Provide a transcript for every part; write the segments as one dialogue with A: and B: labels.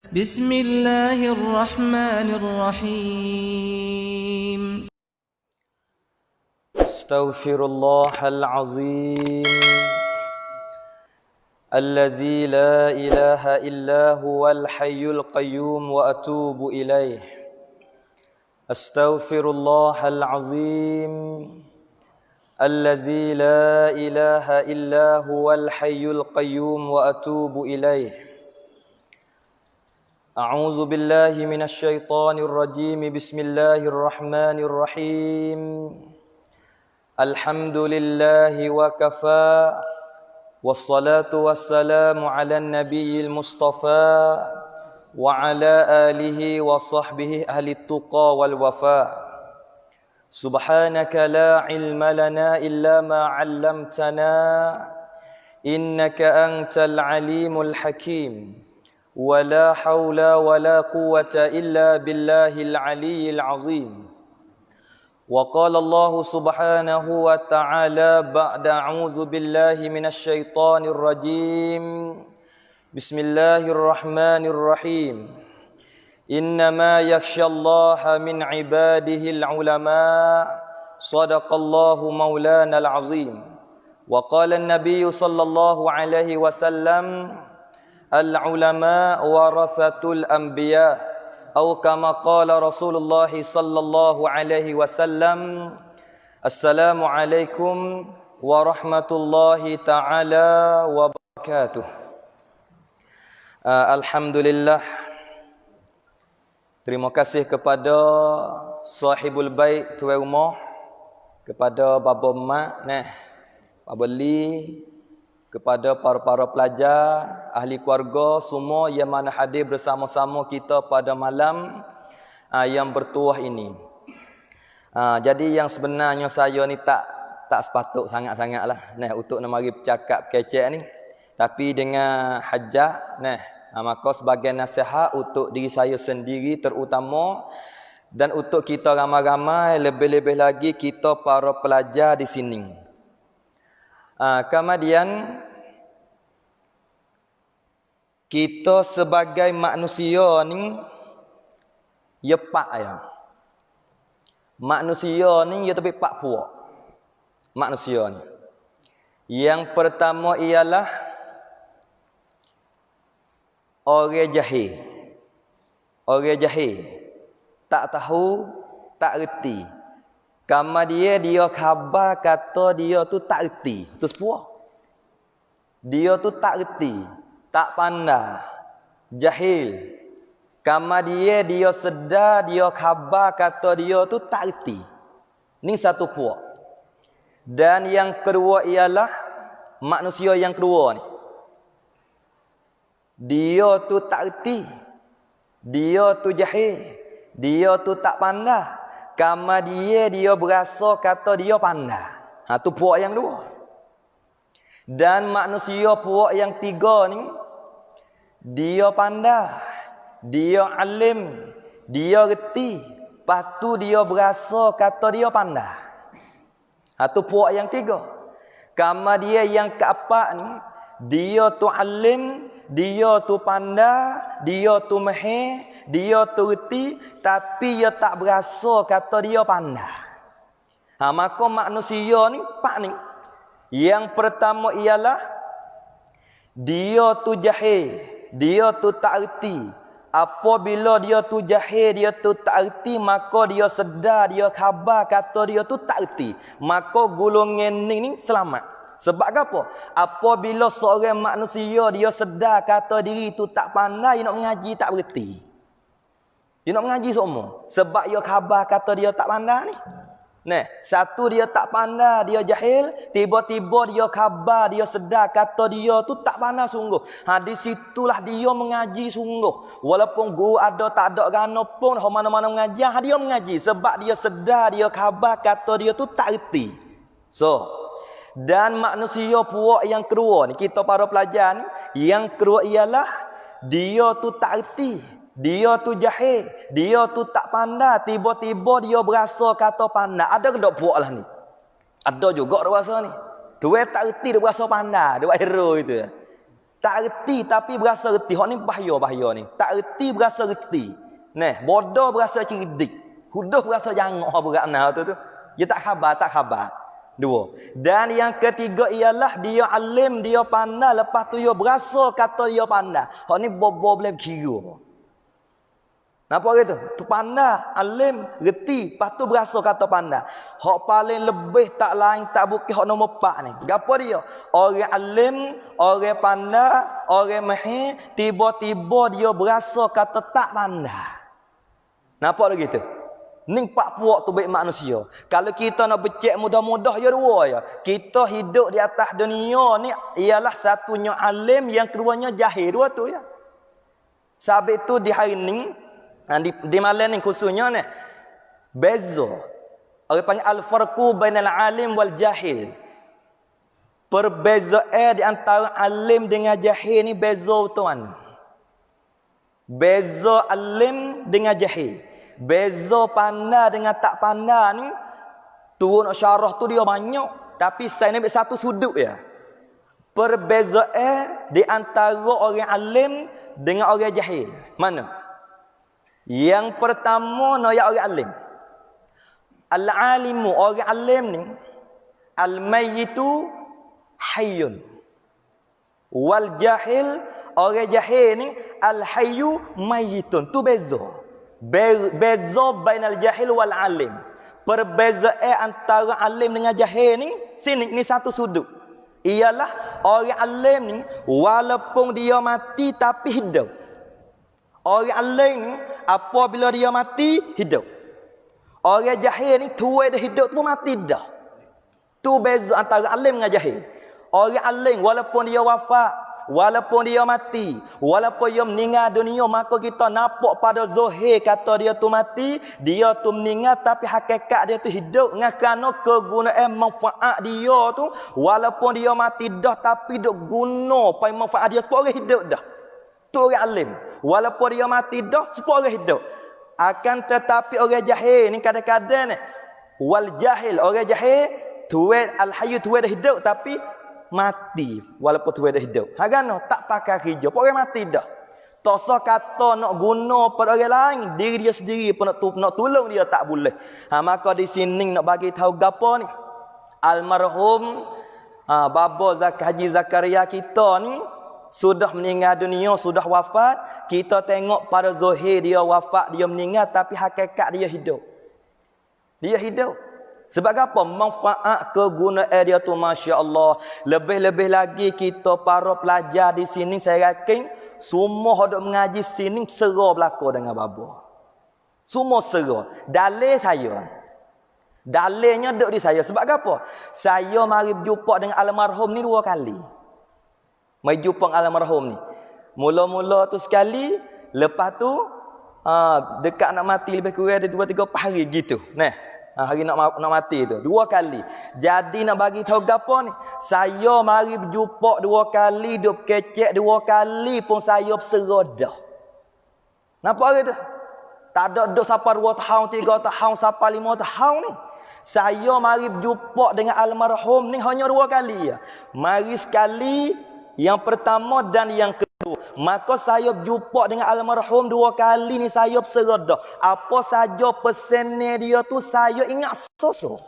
A: بسم الله الرحمن الرحيم.
B: أستغفر الله العظيم الذي لا إله إلا هو الحي القيوم وأتوب إليه. أستغفر الله العظيم الذي لا إله إلا هو الحي القيوم وأتوب إليه. أعوذ بالله من الشيطان الرجيم. بسم الله الرحمن الرحيم. الحمد لله وكفى والصلاة والسلام على النبي المصطفى وعلى آله وصحبه أهل التقى والوفاء. سبحانك لا علم لنا إلا ما علمتنا إنك أنت العليم الحكيم. ولا حول ولا قوة إلا بالله العلي العظيم. وقال الله سبحانه وتعالى بعد أعوذ بالله من الشيطان الرجيم. بسم الله الرحمن الرحيم. إنما يخشى الله من عباده العلماء. صدق الله مولانا العظيم. وقال النبي صلى الله عليه وسلم: العلماء ورثة الأنبياء، أو كما قال رسول الله صلى الله عليه وسلم. السلام عليكم ورحمة الله تعالى وبركاته. Alhamdulillah, terima kasih kepada sahibul bait, tuan rumah, kepada bapa mak, bapa li, kepada para pelajar, ahli keluarga semua yang mana hadir bersama-sama kita pada malam yang bertuah ini. Jadi yang sebenarnya saya ni tak sepatut sangat-sangatlah untuk nak mari bercakap kecek ni. Tapi dengan hajat maka sebagai nasihat untuk diri saya sendiri terutama, dan untuk kita ramai-ramai, lebih-lebih lagi kita para pelajar di sini. Kemudian kita sebagai manusia ni manusia ni tapi pak puak manusia ni. Yang pertama ialah orang jahil. Orang jahil tak tahu, tak reti. Kemudian dia khabar kata dia tu tak reti. Itu sepuah. Dia tu tak reti, tak pandai, jahil. Kemudian dia sedar, dia khabar kata dia tu tak reti. Ni satu puak. Dan yang kedua ialah manusia yang kedua ni. Dia tu tak reti. Dia tu jahil. Dia tu tak pandai. Kemudian dia berasa kata dia pandai. Tu puak yang dua. Dan manusia puak yang tiga ni, dia pandai, dia alim, dia reti, lepas tu dia berasa kata dia pandai. Tu puak yang tiga. Kemudian yang keempat ni, dia tu alim, dia tu pandai, dia tu mahir, dia tu reti, tapi dia tak berasa kata dia pandai. Maka manusia ni empat ni. Yang pertama ialah dia tu jahil, dia tu tak reti. Apabila dia tu jahil, dia tu tak reti, maka dia sedar, dia khabar kata dia tu tak reti, maka golongan ni selamat. Sebab apa? Apabila seorang manusia dia sedar kata diri tu tak pandai, dia nak mengaji tak berhenti. Dia nak mengaji semua. Sebab dia khabar kata dia tak pandai ni. Satu dia tak pandai, dia jahil, tiba-tiba dia khabar, dia sedar kata dia tu tak pandai sungguh. Di situlah dia mengaji sungguh. Walaupun guru ada tak ada kerana pun mana-mana mengajar, dia mengaji sebab dia sedar, dia khabar kata dia tu tak reti. Dan manusia puak yang kedua ni, kita para pelajar ni, yang kedua ialah dia tu tak reti. Dia tu jahil, dia tu tak pandai, tiba-tiba dia berasa kata pandai. Ada ke tak puak lah ni? Ada juga dia berasa ni. Tu tak reti dia berasa pandai, dia buat hero itu. Tak reti tapi berasa reti. Hak ni bahaya ni. Tak reti berasa reti. Nah, bodoh berasa cerdik. Huduh berasa jangok berat nah tu. Dia tak khabar. Dua. Dan yang ketiga ialah dia alim, dia pandai, lepas tu dia berasa kata dia pandai. Hak ni bobo boleh kira. Nampak gitu? Tu pandai, alim, reti, lepas tu berasa kata pandai. Hak paling lebih tak lain tak bukan hak nombor 4 ni. Gapo dia? Orang alim, orang pandai, orang mahir, tiba-tiba dia berasa kata tak pandai. Nampak gitu? Ni 4 puak tu baik manusia. Kalau kita nak becek mudah-mudah ya dua ya. Kita hidup di atas dunia ni ialah satunya alim, yang keduanya jahil. Dua tu ya. Sebab tu di hari ni, di malam ni khususnya ni, beza. Orang panggil al-farqu bainal alim wal jahil. Perbezaan di antara alim dengan jahil ni beza tuan. Beza alim dengan jahil. Beza pandai dengan tak pandai ni turun syarah tu dia banyak, tapi saya ni ambil satu sudut ya. Perbezaan di antara orang alim dengan orang jahil. Mana? Yang pertama no ya orang alim. Al-alimu, orang alim ni, al-mayyitu hayyun. Wal jahil, orang jahil ni, al-hayyu mayyitun. Tu beza. Beza bainal jahil wal alim. Perbezaan antara alim dengan jahil ni, sini ni satu sudut. Ialah orang alim ni walaupun dia mati tapi hidup. Orang alim ni apabila dia mati hidup. Orang jahil ni tua dah hidup tu mati dah. Tu beza antara alim dengan jahil. Orang alim walaupun dia wafat, walaupun dia mati, walaupun dia meninggal dunia, maka kita nampak pada zahir kata dia tu mati, dia tu meninggal, tapi hakikat dia tu hidup. Kerana kegunaan manfaat dia tu, walaupun dia mati dah, tapi duk guna pai manfaat dia supaya orang hidup dah. Tu orang alim. Walaupun dia mati dah, supaya orang hidup. Akan tetapi orang jahil ni kadang-kadang ni, wal jahil, orang jahil tuai al-hayy tuai dah hidup tapi mati walaupun tuai dah hidup. Hagano tak pakai kerja, orang mati dah. Tak usah kata nak guna pada orang lain, diri dia sendiri pun nak tolong dia tak boleh. Maka di sini nak bagi tahu gapo ni. Almarhum Baba Haji Zakaria kita ni sudah meninggal dunia, sudah wafat. Kita tengok pada zahir dia wafat, dia meninggal, tapi hakikat dia hidup. Dia hidup. Sebab apa? Manfaat kegunaan dia tu masya-Allah. Lebih-lebih lagi kita para pelajar di sini, saya yakin semua hendak mengaji sini sera belaka dengan baba. Semua sera. Dalil saya. Dalilnya duk di saya. Sebab apa? Saya mari berjumpa dengan almarhum ni 2 kali. Mari jumpa almarhum ni. Mula-mula tu sekali, lepas tu dekat nak mati lebih kurang ada 2-3 hari gitu. Nah, hari nak mati tu 2 kali. Jadi nak bagi tahu gapo ni, saya mari berjumpa 2 kali, duk kecek 2 kali pun saya berserah dah. Nampak gitu? Tak ada duk sampai 2 tahun, 3 tahun, sampai 5 tahun ni. Saya mari berjumpa dengan almarhum ni hanya 2 kali ya. Mari sekali yang pertama dan yang kedua. Maka saya berjumpa dengan almarhum 2 kali ni saya berserah dah. Apa saja pesannya dia tu saya ingat sosok.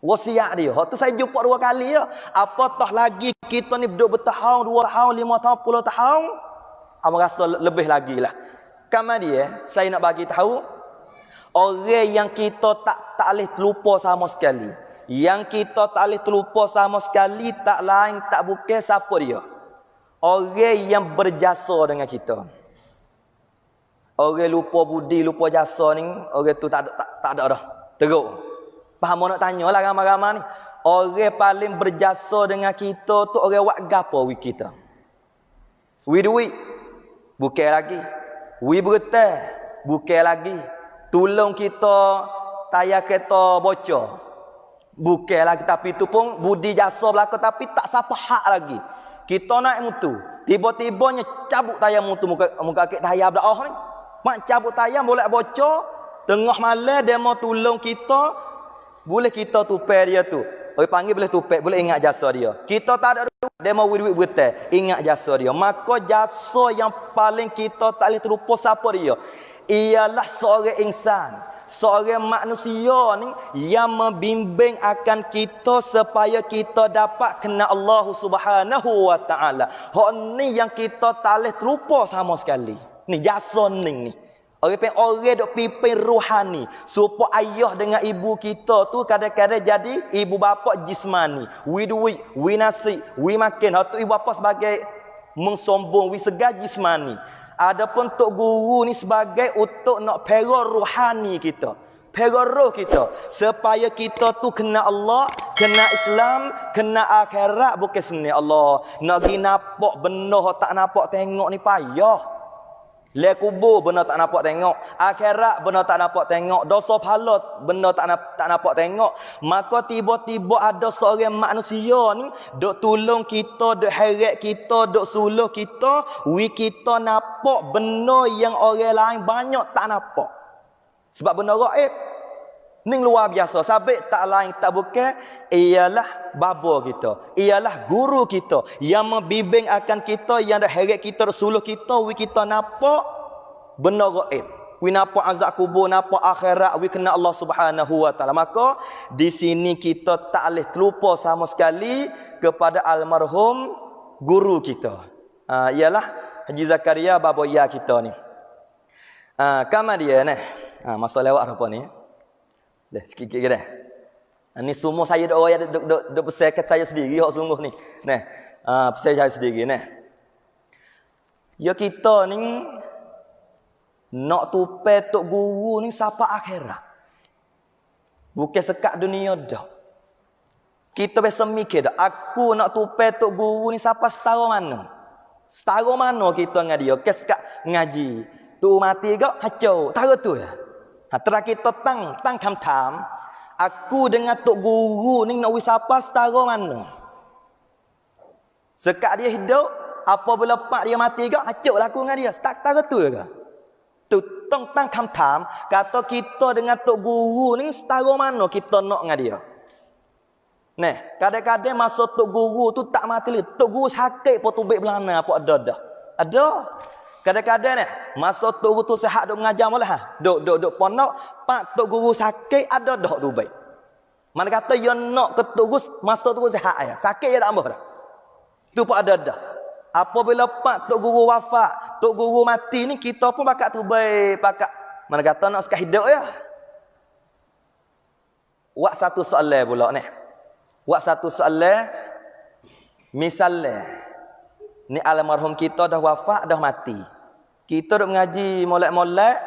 B: Wasiat dia. Hak tu saya jumpa 2 kali ya. Apatah lagi kita ni duduk bertahun, 2 tahun, 5 tahun, 10 tahun. Abang rasa lebih lagi lah. Kemudian saya nak bagi tahu orang yang kita tak boleh terlupa sama sekali. Yang kita tak boleh terlupa sama sekali tak lain tak bukan siapa dia. Orang yang berjasa dengan kita. Orang lupa budi, lupa jasa ni, orang tu tak ada dah. Teruk. Faham nak tanya lah ramai-ramai ni. Orang paling berjasa dengan kita tu orang buat gapo wi kita. Wi duit. Bukan lagi. Wi bertah. Bukan lagi. Tolong kita tayar kereta bocor. Bukan lagi, tapi itu pun budi jasa belaka tapi tak siapa hak lagi. Kita naik mutu, tiba-tibanya cabut tayar mutu muka kek tayar dah ni. Mak cabut tayar boleh bocor, tengah malam dia mau tolong kita, boleh kita tupai dia tu. Orang panggil boleh tupek, boleh ingat jasa dia. Kita tak ada duit, dia mau duit betul, ingat jasa dia. Maka jasa yang paling kita tak boleh terlupa siapa dia? Ialah seorang insan, seorang manusia ni yang membimbing akan kita supaya kita dapat kenal Allah Subhanahu wa taala. Hak ni yang kita tak boleh terlupa sama sekali. Ni jasa ni. Orang dok pimpin rohani supaya ayah dengan ibu kita tu kadang-kadang jadi ibu bapa jismani. Wi duit, wi nasi, wi makan. Hak tu ibu bapa sebagai mengsombong, wi segar jismani. Adapun tok guru ni sebagai untuk nak pera rohani kita. Pera roh kita supaya kita tu kena Allah, kena Islam, kena akhirat. Bukan seni Allah nak gi nampak benda tak nampak tengok ni payah. Le kubur benda tak nampak tengok, akhirat benda tak nampak tengok, dosa pahala benda tak nampak tengok. Maka tiba-tiba ada seorang manusia ni dok tolong kita, dok heret kita, dok suluh kita, kita nampak benda yang orang lain banyak tak nampak. Sebab benda gaib ni luar biasa. Sabit tak lain tak bukan ialah bapa kita, ialah guru kita yang membimbing akan kita, yang dah heret kita, suluh kita, kita nampak benda gaib, nampak azab kubur, nampak akhirat, kena Allah Subhanahu wa taala. Maka di sini kita tak boleh terlupa sama sekali kepada almarhum guru kita, ialah Haji Zakaria bapa ya kita ni. Kama dia ni masa lewat apa ni dah sikit-sikit ke dah. Ni semua saya dok pesan kat saya sendiri hak sungguh ni. Nah, pesan saya sendiri nah. Ya kita ni nak tupai tok guru ni sampai akhirat. Bukan sekat dunia dah. Kita biasa mikir dah, aku nak tupai tok guru ni sampai setara mana? Setara mana kita dengan dia? Kesekat ngaji. Tu mati gak hacau. Tahu tu ya. Terakhir kita tang kam-tam. Aku dengan tok guru ni nak wisapa setara mana? Sekat dia hidup, apabila pak dia mati ke, acuk lah aku dengan dia. Setara tu ke? Tu tang kam-tam, kata kita dengan tok guru ni setara mana kita nak dengan dia? Nah, kadang-kadang masa tok guru tu tak mati lagi. Tok guru sakit pun tubik belana apa ada dah. Ada. Kadang-kadang ni masa tok guru tu sihat duk mengajar malah duk pondok, pak tok guru sakit ada dak tu baik. Mana kata dia nak ke tok guru masa tu sihat ya. Sakit ya tak ambah dah. Tu pun ada dah. Apabila pak tok guru wafat, tok guru mati ni kita pun bakal terbaik, bakal mana kata nak sekah hidup ya. Wak satu soalan pula ni. Wak satu soalan misalnya ni almarhum kita dah wafat, dah mati. Kita duk mengaji molek-molek,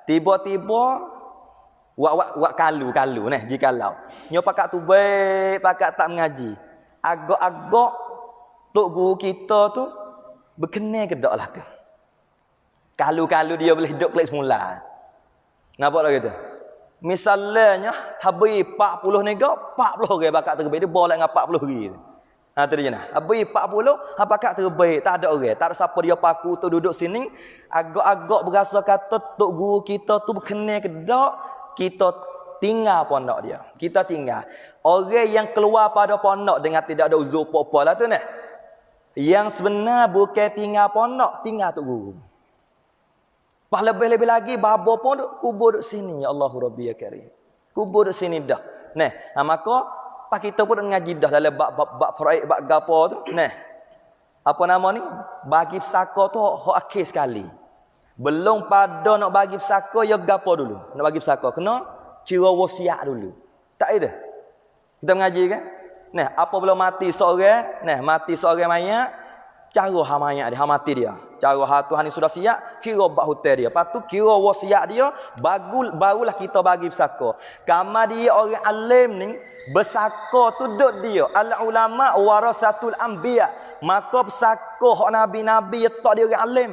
B: tiba-tiba wak kalu nah jikalau. Nyo pakak tu baik, pakak tak mengaji. Agak-agak tok guru kita tu berkenal ke dak lah tu. Kalu-kalu dia boleh hidup balik semula. Nampak tak gitu? Misalnya habis 40 negak, 40 orang pakak terbaik dia boleh dengan 40 orang. Tu dia nah. Habis 40, pakak terbaik, tak ada orang, tak ada siapa dia paku tu duduk sini. Agak-agak berasa kata tok guru kita tu berkenal ke dak, kita tinggal pondok dia. Kita tinggal. Orang yang keluar pada pondok dengan tidak ada uzur apa-apa lah tu nah. Yang sebenar bukan tinggal pondok, tinggal tok guru. Pas lebih-lebih lagi babo pun duk kubur duk sini ya Allahu Rabbi ya Karim. Kubur duk sini dah. Nah, maka pas kita pun ngaji dah dalam bab proyek bab gapo tu. Nah. Apa nama ni? Bagi pesaka tu hak akhir sekali. Belum pada nak bagi pesaka ya gapo dulu. Nak bagi pesaka kena kira wasiat dulu. Tak itu? Kita mengaji kan? Nah, apabila mati seorang, mati seorang mayat, cara mayat dia, mati dia. Cara Tuhan ni sudah siap, kira bab hotel dia. Lepas tu kira wasiat dia, barulah kita bagi pesaka. Kama dia orang alim ni, bersaka tu duduk dia. Al-ulama warasatul anbiya. Maka pesaka hak nabi-nabi tak dia orang alim.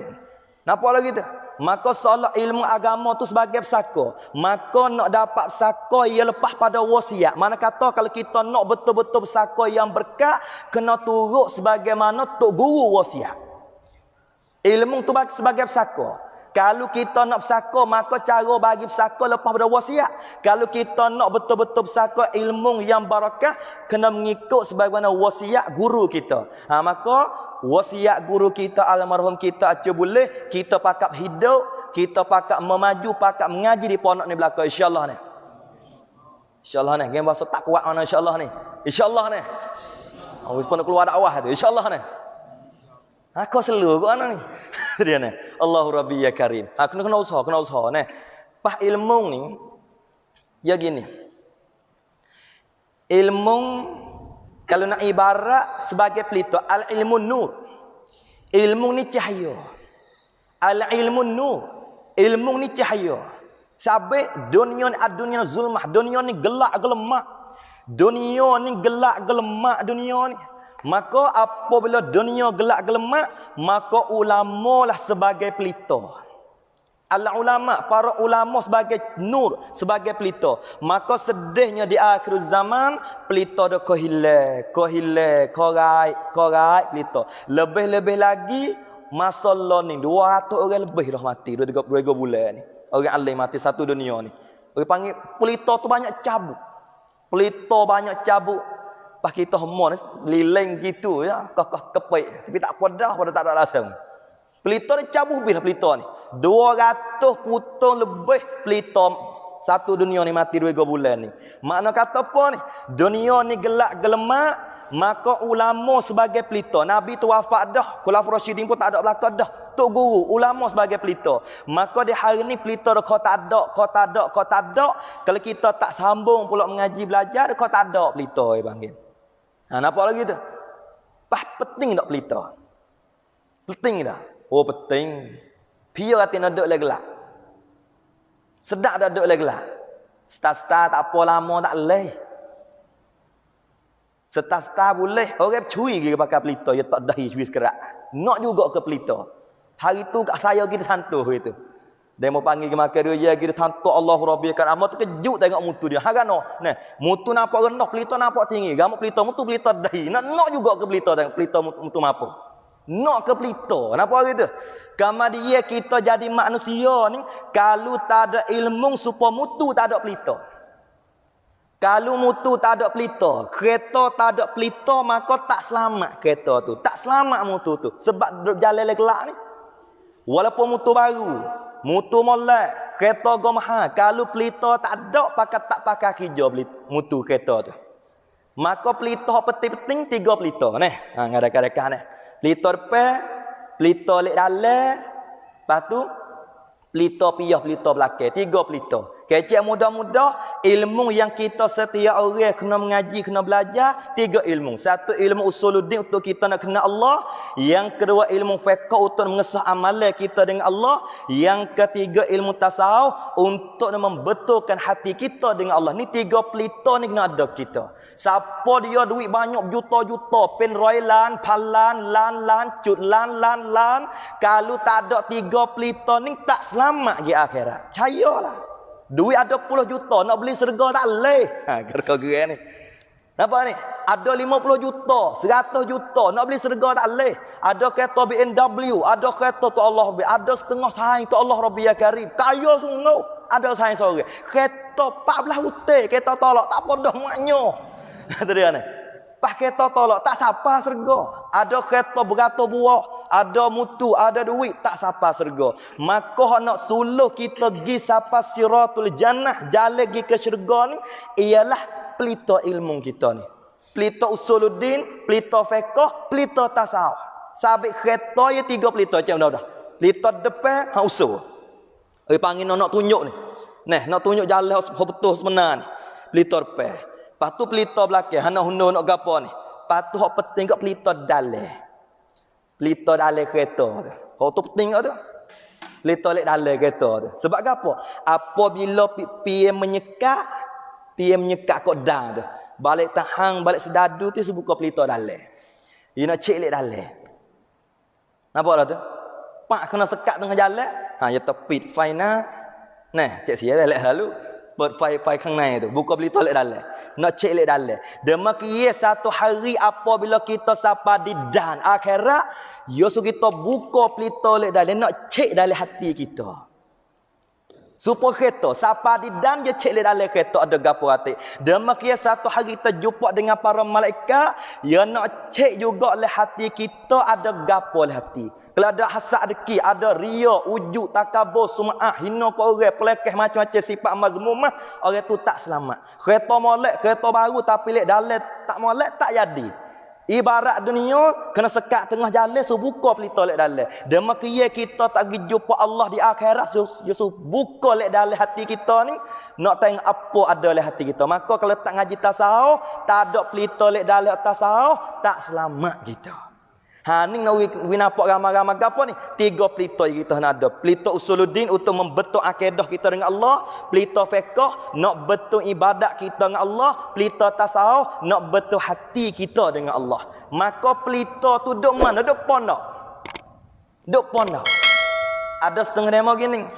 B: Nampak lagi tu? Maka soal ilmu agama tu sebagai pesaka. Maka nak dapat pesaka ia lepas pada wasiat. Mana kata kalau kita nak betul-betul pesaka yang berkat, kena turut sebagaimana tok guru wasiat. Ilmu tu sebagai pesaka. Kalau kita nak bersaka, maka cara bagi bersaka lepas pada wasiat. Kalau kita nak betul-betul bersaka ilmu yang barakah, kena mengikut sebagaimana wasiat guru kita. Maka wasiat guru kita, almarhum kita aja boleh, kita pakak hidup, kita pakak memaju, pakak mengaji di pondok ni belakang, insya-Allah ni. Insya-Allah ni, game bahasa tak kuat mana insya-Allah ni. Insya-Allah ni. Awak pun keluar dakwah tu, insya-Allah ni. Aku selalu kau ana ni. Dia ni. Allahu Rabbi ya Karim. Kena usaha ni. Pas ilmu ni ya gini. Ilmu kalau nak ibarat sebagai pelita, al ilmu nur. Ilmu ni cahaya. Al ilmu nur. Ilmu ni cahaya. Sabik dunia ni dunia zulmah, dunia ni gelap gelemak. Dunia ni gelap gelemak dunia ni. Maka apabila dunia gelap gelemak, maka ulama lah sebagai pelita. Al-ulama, para ulama sebagai nur, sebagai pelita. Maka sedihnya di akhir zaman, pelita dah kohile, korai pelita. Lebih-lebih lagi, masa ni 200 orang lebih dah mati, 2-3 bulan ni. Orang alim mati satu dunia ni. Orang panggil pelita tu banyak cabut. Pelita banyak cabut. Pas kita semua ni lileng gitu ya, kokoh kepek. Tapi tak apa dah, pada tak ada alasan. Pelita ni cabut habis lah pelita ni. 200 putong lebih pelita satu dunia ni mati 2 bulan ni. Makna kata apa ni? Dunia ni gelap gelemak, maka ulama sebagai pelita. Nabi tu wafat dah, Khulafaur Rasyidin pun tak ada belakang dah. Tok guru, ulama sebagai pelita. Maka di hari ni pelita dah kau tak ada. Kalau kita tak sambung pula mengaji belajar, kau tak ada pelita panggil. Nampak lagi tu? Penting tak pelita? Penting dah. Oh penting. Pia kata nak duduk lagi gelap. Sedap dah duduk lagi gelap. Star tak apa lama tak leh. Star boleh. Orang curi ke pakai pelita. Ya tak dahi curi sekerak. Nak juga ke pelita. Hari tu kat saya kita hantu itu. Dia mau panggil ke makan dia kita hantu Allahu Rabbi kan. Amat terkejut tengok mutu dia. Harano. Nah, mutu nampak rendah, pelita nampak tinggi. Gamak pelita mutu pelita dahi. Nak juga ke pelita tengok pelita mutu apa. Nak ke pelita. Nampak gitu. Kama dia kita jadi manusia ni kalau tak ada ilmu supaya mutu tak ada pelita. Kalau mutu tak ada pelita, kereta tak ada pelita, maka tak selamat kereta tu. Tak selamat mutu tu. Sebab jalan gelap ni. Walaupun mutu baru, mutu molek, kereta go mahal. Kalau pelita tak ada, tak pakai kerja mutu kereta tu. Maka pelita penting-penting 3 pelita ni. Ngadak-ngadak ni. Pelita depan, pelita lek dalam, lepas tu pelita piyah, pelita belakang. 3 pelita. Kecik mudah-mudah ilmu yang kita setiap orang kena mengaji, kena belajar, 3 ilmu. 1 ilmu usuluddin untuk kita nak kenal Allah, yang kedua ilmu fiqh untuk mengesah amalan kita dengan Allah, yang ketiga ilmu tasawuf untuk membetulkan hati kita dengan Allah. Ni 3 pelita ni kena ada kita. Siapa dia duit banyak juta-juta, pen roilan, palan, lan, cut lan, kalau tak ada 3 pelita ni tak selamat di akhirat. Percayalah. Duit ada 10 juta, nak beli serga tak leh. Gerga-gerga ni. Nampak ni? Ada 50 juta, 100 juta, nak beli serga tak leh. Ada kereta BMW, ada kereta tu Allah Rabbi, ada setengah saing tu Allah Rabbi ya Karim. Kaya sungguh, ada saing seorang. Kereta 14 hutang, kereta tolak, tak apa dah maknya. Kata dia ni. Pas kereta tolak, tak sapa serga. Ada kereta beratur buah, ada mutu, ada duit, tak sapa serga. Maka nak suluh kita pergi sapa siratul jannah, jalan pergi ke syurga ni, ialah pelita ilmu kita ni. Pelita usuluddin, pelita fiqh, pelita tasawuf. Sabit kereta ya 3 pelita macam dah. Pelita depan, usul. Panggil nak tunjuk ni. Nak tunjuk jalan betul sebenar ni. Pelita depan. Lepas tu pelita belakang, hana hundur nak gapo ni. Lepas tu hak penting kat pelita dalam. Pelita dalam kereta tu. Hak tu penting tu. Pelita lek dalam kereta tu. Sebab gapo? Apabila PM menyekat kok dah tu. Balik tahang, balik sedadu tu sebuka pelita dalam. Dia nak cek lek dalam. Nampak dah tu? Pak kena sekat tengah jalan. Ya tepit final. Nah, cek sia lek lalu. Buat faiข้างในtu. Buka pelita lek dalam. Nak cek lek dalam. Demikian satu hari apabila kita sampai di dan akhirat, yo kita buka pelita lek dalam nak cek dalam hati kita. Supaya kereta sampai di dan dia cek dalam kereta ada gapo hati. Demikian satu hari kita jumpa dengan para malaikat, ya nak cek juga le hati kita ada gapo le hati. Kalau ada hasad deki, ada ria, ujub, takabur, sum'ah, hina ke orang, pelekeh macam-macam sifat mazmumah, orang tu tak selamat. Kereta molek, kereta baru tapi lek dalam tak molek tak jadi. Ibarat dunia kena sekat tengah jalan so buka pelita lek dalam. Demikian kita tak pergi jumpa Allah di akhirat so buka lek dalam hati kita ni nak tengok apa ada lek hati kita. Maka kalau tak ngaji tasawuf, tak ada pelita lek dalam tasawuf, tak selamat kita. Ni nak nampak ramai-ramai gapo ni? 3 pelita kita nak ada. Pelita usuluddin untuk membentuk akidah kita dengan Allah, pelita fiqh nak bentuk ibadat kita dengan Allah, pelita tasawuf nak bentuk hati kita dengan Allah. Maka pelita tu duk mana? Duk pondok. Duk pondok. Ada setengah demo gini.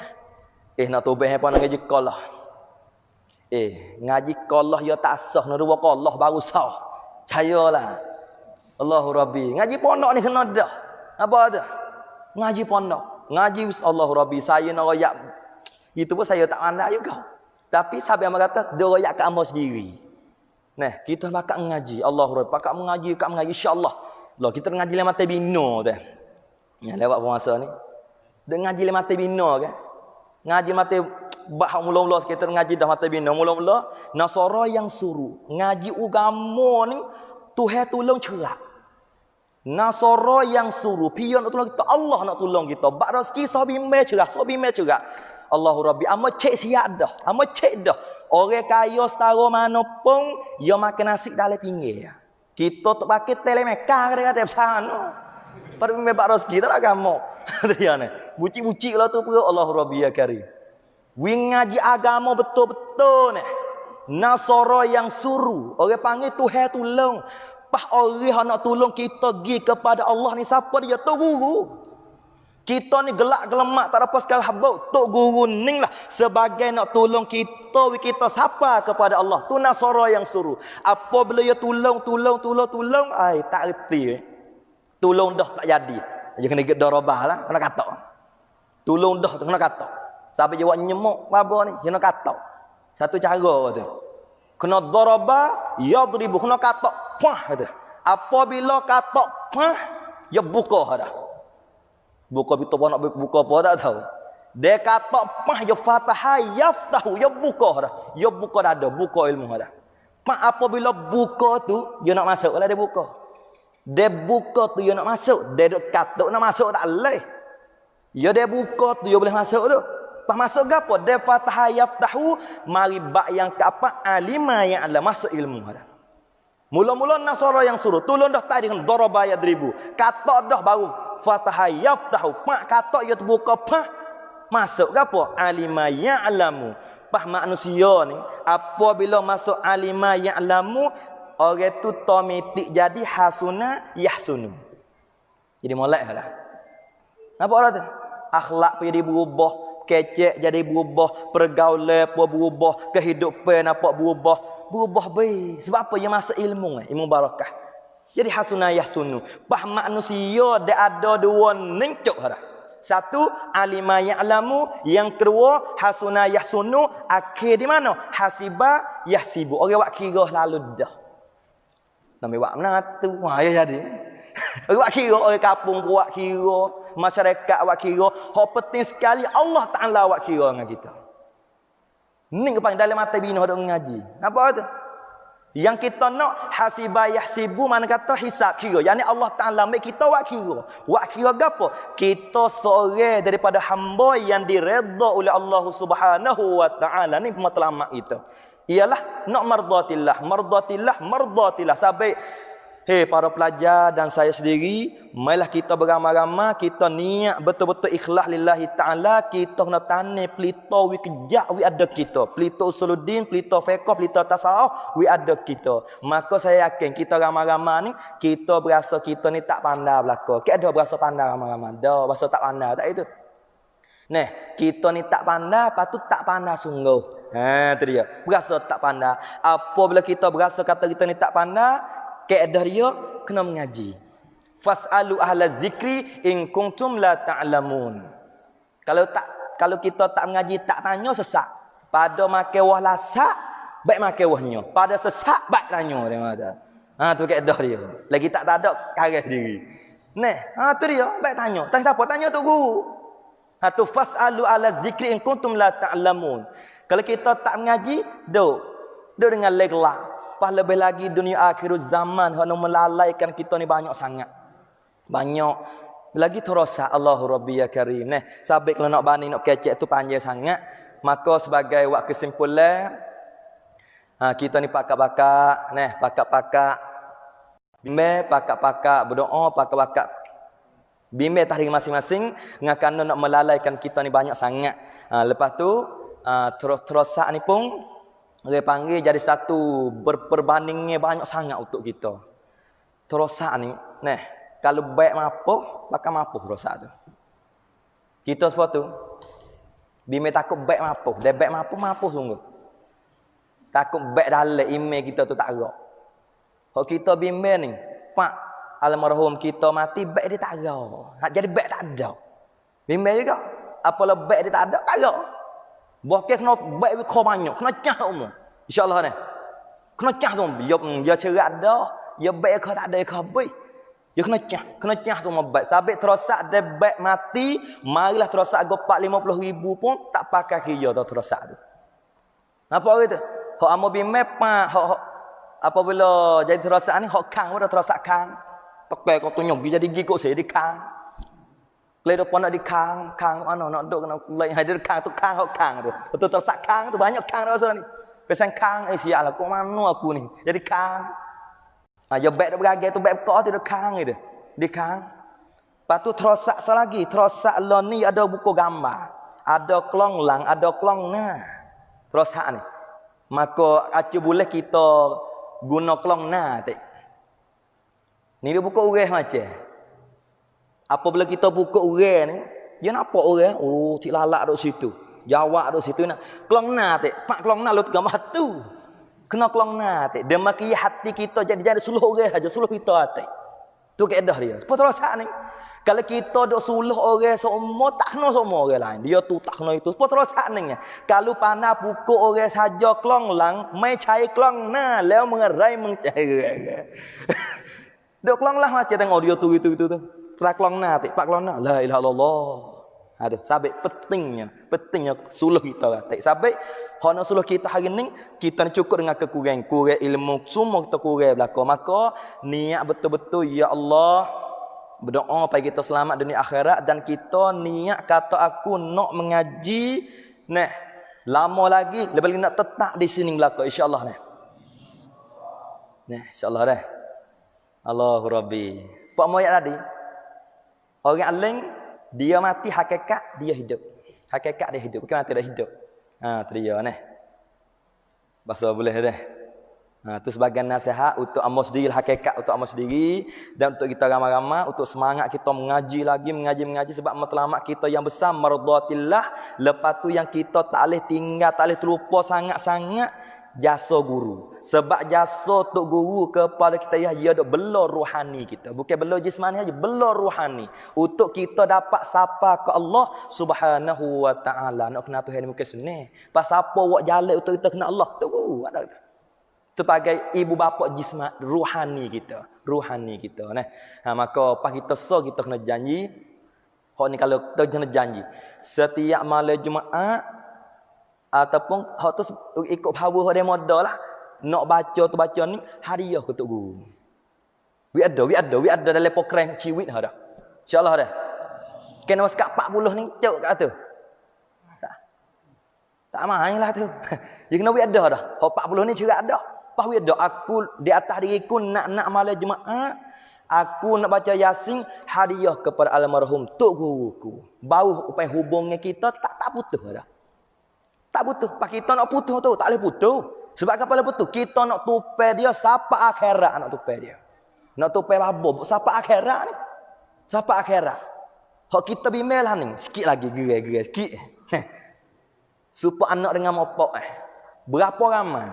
B: Nak tobeh apa nak ngaji qalah. Ngaji qalah ya tak sah nak dua qalah baru sah. Percayalah. Allahu Rabbi. Ngaji pondok ni kena dah. Apa tu? Ngaji pondok. Ngaji Allahu Rabbi. Saya nak royak. Itu pun saya tak pandai juga. Tapi sahabat yang kata, dia royak kat hamba sendiri. Nah, kita pakat mengaji. Allahu Rabbi. Pakat mengaji, insya-Allah. Lah kita ngaji le mata bina tu. Ya, lewat puasa ni. Dia ngaji le mata bina kan. Ngaji mata bah mula-mula kita ngaji dah mata bina. Mula-mula Nasara yang suruh. Ngaji agama ni Tuhan tolong cerak. Nasara yang suruh, pion nak tolong kita, Allah nak tolong kita. Bak rezeki sabime cerak. Allahu Rabbi, amo cek siap dah. Amo cek dah. Orang kaya setara mana pun, dia makan nasi dalam pinggir. Kita tu pakai telemeka kata sana. Pada bak rezeki tak agama. Dia ni. Buci-buci lah tu perut Allahu Rabbi ya karim. Wing ngaji agama betul-betul ni. Nasara yang suruh, orang panggil Tuhan tolong. Pah orang nak tolong kita pergi kepada Allah ni siapa dia? Tok guru. Kita ni gelak gelemak tak apa sekali habau. Tok guru ning lah sebagai nak tolong kita siapa kepada Allah. Tu Nasara yang suruh. Apabila dia tolong, ai tak reti. Tolong dah tak jadi. Dia kena darabah lah, kena kata. Tolong dah kena kata. Sampai dia buat nyemuk apa ni, kena kata. Satu cara tu. Kena daraba, yadribu, kena katak, pah kata. Apabila katak pah, ya buka dah. Buka betul apa nak buka apa tak tahu. Dia katak pah ya fatahah yaftahu, ya buka dah. Ya buka dah, buka ilmu dah. Pah apabila buka tu, dia nak masuk lah dia buka. Dia buka tu dia nak masuk, dia duk katak nak masuk tak leh. Ya dia buka tu dia boleh masuk tu. Pas masuk gapo? Dia fatahah yaftahu, mari bak yang ke apa? Alima yang ada masuk ilmu ada. Mula-mula Nasara yang suruh, tolong dah tadi dengan daraba yadribu. Kata dah baru fatahah yaftahu. Pak kata ia terbuka pah masuk gapo? Alima ya'lamu. Pah manusia ni apabila masuk alima ya'lamu, orang tu otomatik jadi hasuna yahsunu. Jadi molek lah. Nampak orang tu? Akhlak pun jadi berubah. Kecek jadi berubah, pergaulan pun berubah, kehidupan nampak berubah baik. Sebab apa? Yang masuk ilmu barakah. Jadi hasunah yahsunu. Bah manusia dia ada dua nengcuk dah. Satu alima ya'lamu, yang kedua hasunah yahsunu, akhir di mana? Hasiba yahsibu. Orang buat kira lalu dah. Nama buat mana tu? Wah ya jadi. Orang kira, orang kampung buat kira, masyarakat buat kira. Hak penting sekali Allah Taala buat kira dengan kita. Ni kepan dalam mata bina ada ngaji. Apa tu? Yang kita nak hasibah yahsibu, mana kata hisab kira. Yani Allah Taala ambil kita buat kira. Buat kira gapo? Kita seorang daripada hamba yang diredha oleh Allah Subhanahu wa taala. Ni matlamat kita. Ialah nak mardatillah sampai para pelajar dan saya sendiri, marilah kita beramai-ramai, kita niat betul-betul ikhlas lillahi ta'ala, kita kena tanam pelita wi kejak wi ada kita. Pelita usuluddin, pelita fiqh, pelita tasawuf wi ada kita. Maka saya yakin kita ramai-ramai ni, kita berasa kita ni tak pandai belaka. Kita ada berasa pandai ramai-ramai. Dah berasa tak pandai tak itu. Nah, kita ni tak pandai, patut tak pandai sungguh. Tu dia. Berasa tak pandai. Apabila kita berasa kata kita ni tak pandai, kaedah dia kena mengaji. Fas'alu ahla zikri in kuntum la ta'lamun. Kalau kita tak mengaji, tak tanya, sesat. Pada makan wah lasak, baik makan wahnya. Pada sesat, baik tanya dia kata. Tu kaedah dia. Lagi tak ada kareh diri. Tu dia, baik tanya. Tanya apa? Tanya tu guru. Tu fas'alu ahla zikri in kuntum la ta'lamun. Kalau kita tak mengaji, duk dengan leglah. Pas lebih lagi dunia akhir zaman hanya melalaikan kita ni banyak sangat. Banyak lagi terasa Allahu Rabbi ya Karim. Sabik kalau nak bani nak kecek tu panjang sangat. Maka sebagai wak kesimpulan, kita ni pakak-pakak, pakak-pakak bimbel, pakak-pakak berdoa, pakak-pakak bimbel tahrik masing-masing ngakana nak melalaikan kita ni banyak sangat. Lepas tu terosak ni pun dia panggil jadi satu berperbandingnya banyak sangat untuk kita. Terosak ni, kalau baik mampu, bakal mampu rosak tu. Kita sebab tu, bime takut baik mampu. Dia baik mampu sungguh. Takut baik dalam email kita tu tak gerak. Kalau kita bime ni, pak almarhum kita mati, baik dia tak gerak. Jadi baik tak ada. Bime juga. Apalah baik dia tak ada, tak gerak. Bahkan kena baik kau banyak. Kena cah umur. InsyaAllah ni. Kena cah tu. Dia cerak dah. Dia baik kau tak ada, kau baik. Dia kena cah semua baik. Sabit terosak dia baik mati, marilah terosak go 4-50 ribu pun tak pakai kira tu terosak tu. Apa gitu? Hak amo bimep hak apabila jadi terosak ni hak kang pada terosak kang. Tekai kau tunjuk jadi gigok saya di kang. Klei depan nak di kang mana nak duk kena kulai hadir kang tu kang hak kang tu. Betul terosak kang tu banyak kang rasa ni. Pesan kang sialah kau mana aku ni. Jadi kang. Ya baik dah beragai tu baik kau tu dah kang gitu. Di kang. Lepas tu terosak selagi. Terosak lo ni ada buku gambar. Ada kelong lang, ada kelong nah. Terosak ni. Maka acu boleh kita guna kelong nah. Ni dia buku ureh macam. Apabila kita buka ureh ni. Dia nampak ureh. Oh cik lalak duduk situ. Jawab duduk situ. Kelong nah. Pak kelong nah lu gambar tu. Kena kelong nate. Dia maki hati kita jadi suluh orang saja, suluh kita hati. Tu kaedah dia. Sebab terosak ni. Kalau kita dok suluh orang semua tak kena semua orang lain. Dia tu tak kena itu. Sebab terosak ni. Kalau panah pukul orang saja kelong lang, mai cai kelong na, leo mengerai mengcai. Dok kelong lah macam tengok dia tu itu tu. Terak kelong nate, pak kelong na. La ilaha illallah. Aduh, sabik pentingnya suluh kita. Tak sabik hak nak suluh kita hari ni kita cukup dengan kurang ilmu semua kita kurang belaka. Maka niat betul-betul ya Allah berdoa supaya kita selamat dunia akhirat dan kita niat kata aku nak mengaji lama lagi lebih nak tetap di sini belaka insya-Allah insya-Allah dah. Allahu Rabbi. Sebab moyak tadi orang alim dia mati hakikat dia hidup. Hakikat dia hidup. Bukan mati dia hidup. Tu dia bahasa boleh dah. Tu sebagai nasihat untuk amo sendiri, hakikat untuk amo sendiri dan untuk kita ramai-ramai untuk semangat kita mengaji lagi, mengaji sebab matlamat kita yang besar mardatillah. Lepas tu yang kita tak boleh tinggal, tak boleh terlupa sangat-sangat jasa guru. Sebab jasa tok guru kepada kita ia ada belur rohani kita. Bukan belur jismani saja, belur rohani. Untuk kita dapat sapa ke Allah Subhanahu wa taala. Nak kena Tuhan mungkin senang. Pas apa buat jalan untuk kita kena Allah tok guru ada. Sebagai ibu bapa jismani rohani kita. Rohani kita maka pas kita kita kena janji. Hak ni kalau kita kena janji. Setiap malam Jumaat ataupun hak tu ikut power dia modal lah. Nak baca ni hadiah ke tok guru. We ada dalam program ciwit dah. Insya-Allah dah. Kena sekat 40 ni cuk kat tu. Tak main lah tu. Dia kena we ada dah. Hak 40 ni cerak dah. Pas we ada aku di atas diriku nak malam Jumaat aku nak baca Yasin hadiah kepada almarhum tok guruku. Bau upaya hubungnya kita tak putus dah. Tak putus. Pak kita nak putus tu, tak boleh putus. Sebab apa boleh putus? Kita nak tupai dia siapa akhirat nak tupai dia. Nak tupai babak siapa akhirat ni? Siapa akhirat? Hak kita bimbel lah ni. Sikit lagi gerai sikit. Supaya anak dengan mopok Berapa ramai?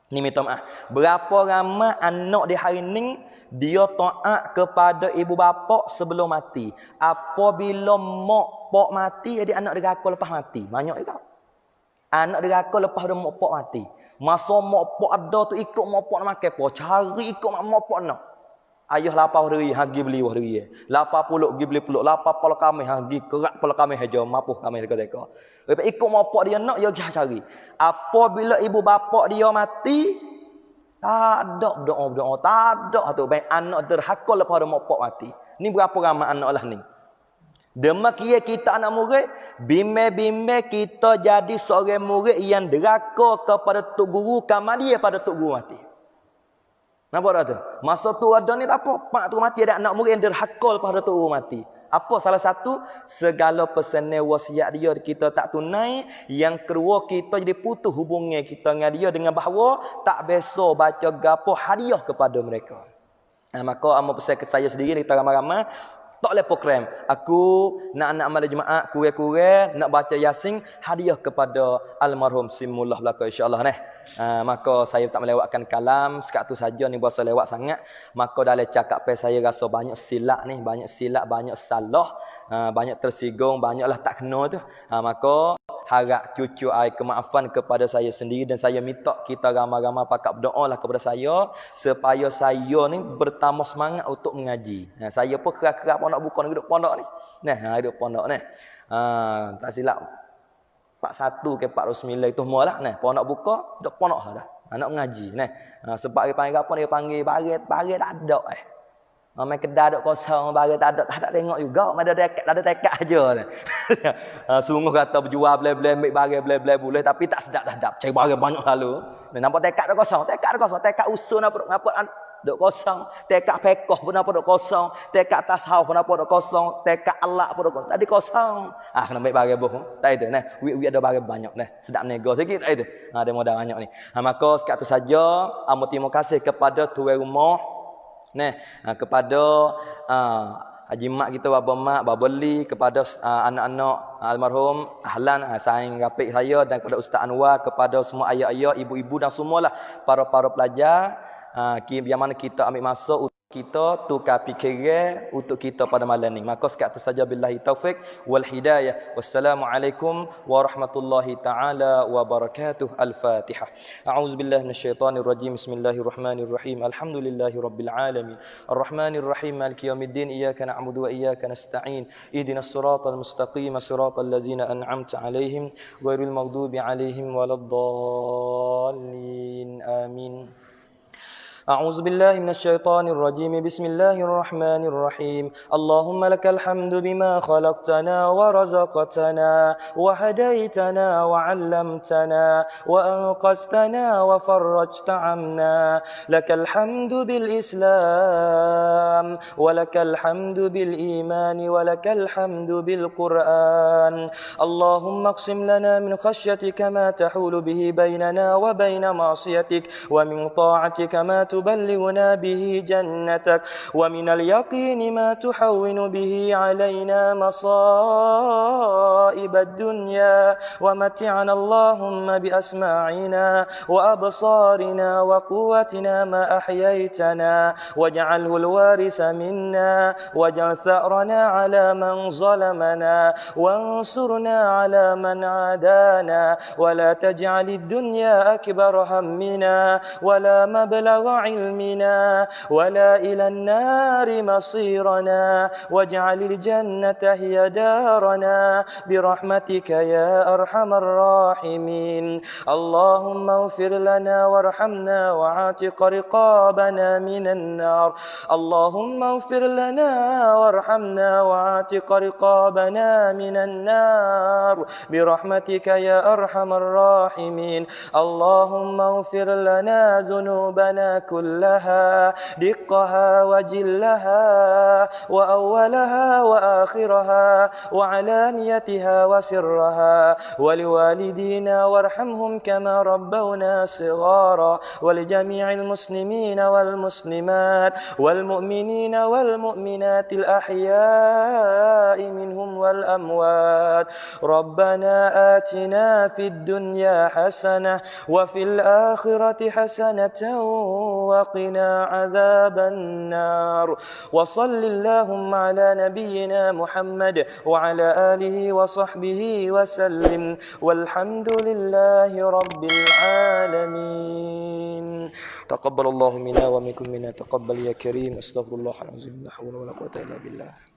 B: Ni minta maaf. Berapa ramai anak di hari ni dia taat kepada ibu bapa sebelum mati. Apabila mak pak mati, jadi anak deraka lepas mati. Banyak juga. Anak deraka lepas dah mak pak mati. Masa mak pak ada tu ikut mak pak nak makan apa? Cari ikut mak pak nak. Ayah lapar hari hagi beli hari. Lapar puluk gi beli puluk, lapar pala kami hagi kerak pala kami haja mapuh kami teka-teka. Lepas ikut mak pak dia nak dia pergi cari. Apabila ibu bapa dia mati, tak ada doa-doa, tak ada tu baik anak derhaka lepas mak pak mati. Ni berapa ramai anak lah ni. Demikian kita anak murid, bimbe-bimbe kita jadi seorang murid yang deraka kepada tok guru kama dia pada tok guru mati. Nampak tak tu? Masa tu ada ni tak apa, pak tu mati ada anak murid yang derhaka pada tok guru mati. Apa salah satu? Segala pesanan wasiat dia kita tak tunai. Yang kedua kita jadi putus hubungan kita dengan dia dengan bahawa tak biasa baca gapo hadiah kepada mereka. Maka amo pesan ke saya sendiri kita ramai-ramai tak boleh program. Aku nak amal jemaah kurang-kurang nak baca Yasin hadiah kepada almarhum Simullah belaka insya-Allah neh. Maka saya tak melewatkan kalam sekat tu saja ni bahasa lewat sangat. Maka dalam cakapan saya rasa banyak silap ni, banyak silap, banyak salah, banyak tersinggung, banyaklah tak kena tu. Maka harap cucu ai kemaafan kepada saya sendiri dan saya minta kita ramai-ramai pakat berdoalah kepada saya supaya saya ni bertambah semangat untuk mengaji. Saya pun kerap-kerap nak buka duduk pondok ni. Duduk pondok ni. Tak silap 41 ke 49 itu semualah. Pondok buka, duduk pondok dah. Nak mengaji. Sebab dia panggil apa dia panggil baret tak ada main kedai duk kosong baret tak ada tengok juga ada tekad aja. Sungguh kata berjual beli-beli ambil barang beli-beli boleh tapi tak sedap-sedap. Cari barang banyak lalu. Nampak tekad duk kosong, tekad usul apa duk kosong, tekad pekoh pun apa duk kosong, tekad tasawuf pun apa duk kosong, tekad Allah pun duk kosong. Tadi kosong. Kena ambil barang boh. Tak itu wi ada barang banyak sedap nego sikit tak itu. Ada modal banyak ni. Maka sekat tu saja, terima kasih kepada tuan rumah. Kepada Haji Mak kita, Baba Mak, Baba Li, kepada anak-anak almarhum Ahlan, saing rapik saya dan kepada Ustaz Anwar, kepada semua ayah-ayah, ibu-ibu dan semualah para pelajar yang mana kita ambil masa kita tukar fikiran untuk kita pada malam ni. Maka sekat tu saja billahi taufik wal hidayah. Wassalamualaikum warahmatullahi taala wabarakatuh. Al-Fatihah. A'udzubillahi minasyaitonir rajim. Bismillahirrahmanirrahim. Alhamdulillahirabbil alamin. Arrahmanir rahim. Maliki yaumiddin. Iyyaka na'budu wa iyyaka nasta'in. Ihdinas siratal mustaqim. Siratal ladzina an'amta 'alaihim ghairil maghdubi 'alaihim waladdallin. Amin. أعوذ بالله من الشيطان الرجيم بسم الله الرحمن الرحيم اللهم لك الحمد بما خلقتنا ورزقتنا وهديتنا وعلمتنا وأنقذتنا وفرجت عنا لك الحمد بالإسلام ولك الحمد بالإيمان ولك الحمد بالقرآن اللهم اقسم لنا من خشيتك ما تحول به بيننا وبين معصيتك ومن طاعتك ما تبلغنا به جنتك ومن اليقين ما تحون به علينا مصائب الدنيا ومتعنا اللهم بأسماعنا وأبصارنا وقوتنا ما أحييتنا واجعله الوارث منا واجعل ثأرنا على من ظلمنا وانصرنا على من عادانا ولا تجعل الدنيا أكبر همنا ولا مبلغ علمنا ولا إلى النار مصيرنا واجعل الجنة هي دارنا برحمتك يا أرحم الراحمين اللهم اغفر لنا وارحمنا وعاتق رقابنا من النار اللهم اغفر لنا وارحمنا وعاتق رقابنا من النار برحمتك يا أرحم الراحمين اللهم اغفر لنا ذنوبنا كلها دقها وجلها وأولها وآخرها وعلانيتها وسرها ولوالدينا وارحمهم كما ربونا صغارا ولجميع المسلمين والمسلمات والمؤمنين والمؤمنات الأحياء منهم والأموات ربنا آتنا في الدنيا حسنة وفي الآخرة حسنة وقنا عذاب النار وصل اللهم على نبينا محمد وعلى آله وصحبه وسلم والحمد لله رب العالمين تقبل الله منا ومنكم منا تقبل يا كريم استغفر الله العظيم لا حول ولا قوة إلا بالله